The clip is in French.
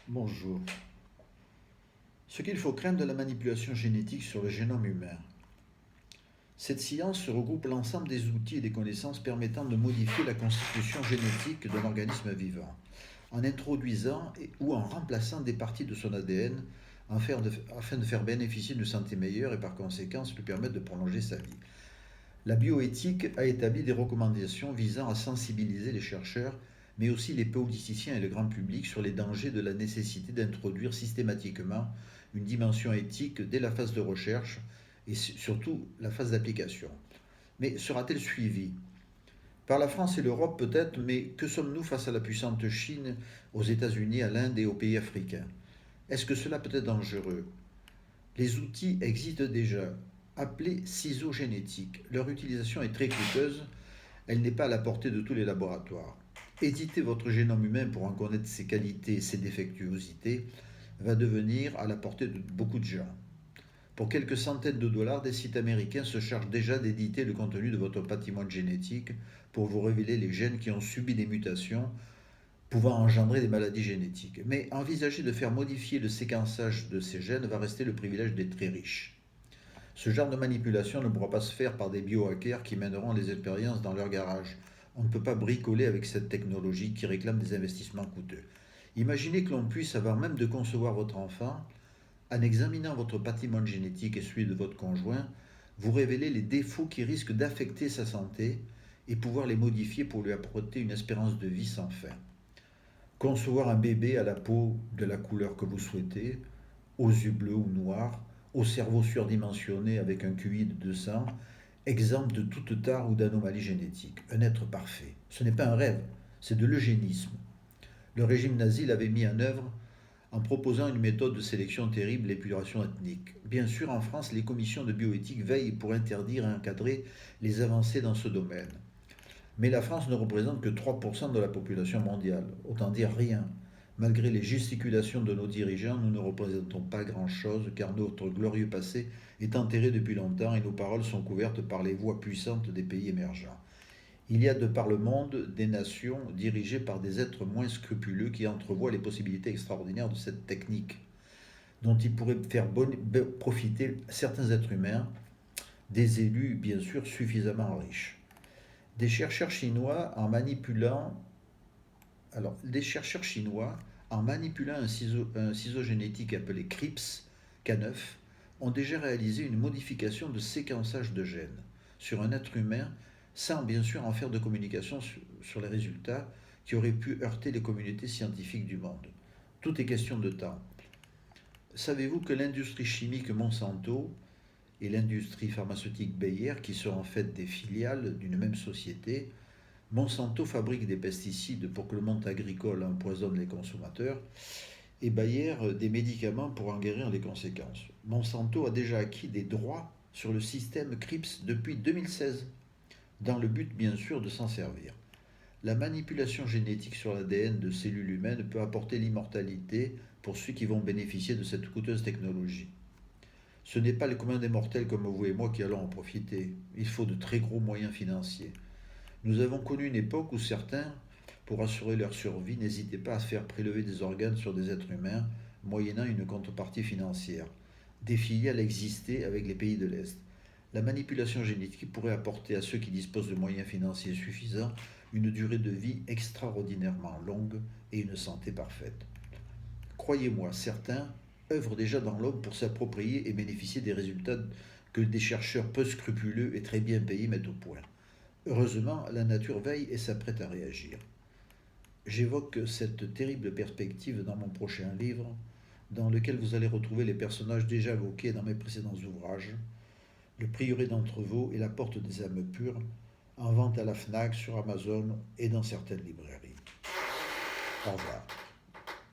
Bonjour. Ce qu'il faut craindre de la manipulation génétique sur le génome humain. Cette science regroupe l'ensemble des outils et des connaissances permettant de modifier la constitution génétique d'un organisme vivant, en introduisant ou en remplaçant des parties de son ADN afin de faire bénéficier d'une santé meilleure et par conséquent lui permettre de prolonger sa vie. La bioéthique a établi des recommandations visant à sensibiliser les chercheurs, mais aussi les politiciens et le grand public sur les dangers de la nécessité d'introduire systématiquement une dimension éthique dès la phase de recherche et surtout la phase d'application. Mais sera-t-elle suivie? Par la France et l'Europe peut-être, mais que sommes-nous face à la puissante Chine, aux États-Unis, à l'Inde et aux pays africains? Est-ce que cela peut être dangereux? Les outils existent déjà, appelés ciseaux génétiques. Leur utilisation est très coûteuse, elle n'est pas à la portée de tous les laboratoires. Éditer votre génome humain pour en connaître ses qualités et ses défectuosités va devenir à la portée de beaucoup de gens. Pour quelques centaines de dollars, des sites américains se chargent déjà d'éditer le contenu de votre patrimoine génétique pour vous révéler les gènes qui ont subi des mutations pouvant engendrer des maladies génétiques. Mais envisager de faire modifier le séquençage de ces gènes va rester le privilège des très riches. Ce genre de manipulation ne pourra pas se faire par des biohackers qui mèneront les expériences dans leur garage. On ne peut pas bricoler avec cette technologie qui réclame des investissements coûteux. Imaginez que l'on puisse, avant même de concevoir votre enfant, en examinant votre patrimoine génétique et celui de votre conjoint, vous révéler les défauts qui risquent d'affecter sa santé et pouvoir les modifier pour lui apporter une espérance de vie sans fin. Concevoir un bébé à la peau de la couleur que vous souhaitez, aux yeux bleus ou noirs, au cerveau surdimensionné avec un QI de 200, exempt de toute tare ou d'anomalie génétique. Un être parfait. Ce n'est pas un rêve, c'est de l'eugénisme. Le régime nazi l'avait mis en œuvre en proposant une méthode de sélection terrible, l'épuration ethnique. Bien sûr, en France, les commissions de bioéthique veillent pour interdire et encadrer les avancées dans ce domaine. Mais la France ne représente que 3% de la population mondiale, autant dire rien. Malgré les gesticulations de nos dirigeants, nous ne représentons pas grand-chose car notre glorieux passé est enterré depuis longtemps et nos paroles sont couvertes par les voix puissantes des pays émergents. Il y a de par le monde des nations dirigées par des êtres moins scrupuleux qui entrevoient les possibilités extraordinaires de cette technique, dont ils pourraient faire profiter certains êtres humains, des élus bien sûr suffisamment riches. Des chercheurs chinois en manipulant un ciseau génétique appelé CRIPS K9 ont déjà réalisé une modification de séquençage de gènes sur un être humain sans bien sûr en faire de communication sur les résultats qui auraient pu heurter les communautés scientifiques du monde. Tout est question de temps. Savez-vous que l'industrie chimique Monsanto et l'industrie pharmaceutique Bayer, qui sont en fait des filiales d'une même société, Monsanto fabrique des pesticides pour que le monde agricole empoisonne les consommateurs et Bayer des médicaments pour en guérir les conséquences. Monsanto a déjà acquis des droits sur le système CRIPS depuis 2016, dans le but bien sûr de s'en servir. La manipulation génétique sur l'ADN de cellules humaines peut apporter l'immortalité pour ceux qui vont bénéficier de cette coûteuse technologie. Ce n'est pas les communs des mortels comme vous et moi qui allons en profiter. Il faut de très gros moyens financiers. Nous avons connu une époque où certains, pour assurer leur survie, n'hésitaient pas à faire prélever des organes sur des êtres humains, moyennant une contrepartie financière. Des filiales existaient avec les pays de l'Est. La manipulation génétique pourrait apporter à ceux qui disposent de moyens financiers suffisants une durée de vie extraordinairement longue et une santé parfaite. Croyez-moi, certains œuvrent déjà dans l'homme pour s'approprier et bénéficier des résultats que des chercheurs peu scrupuleux et très bien payés mettent au point. Heureusement, la nature veille et s'apprête à réagir. J'évoque cette terrible perspective dans mon prochain livre, dans lequel vous allez retrouver les personnages déjà évoqués dans mes précédents ouvrages, Le prieuré d'Entrevaux et La porte des âmes pures, en vente à la FNAC, sur Amazon et dans certaines librairies. Au revoir.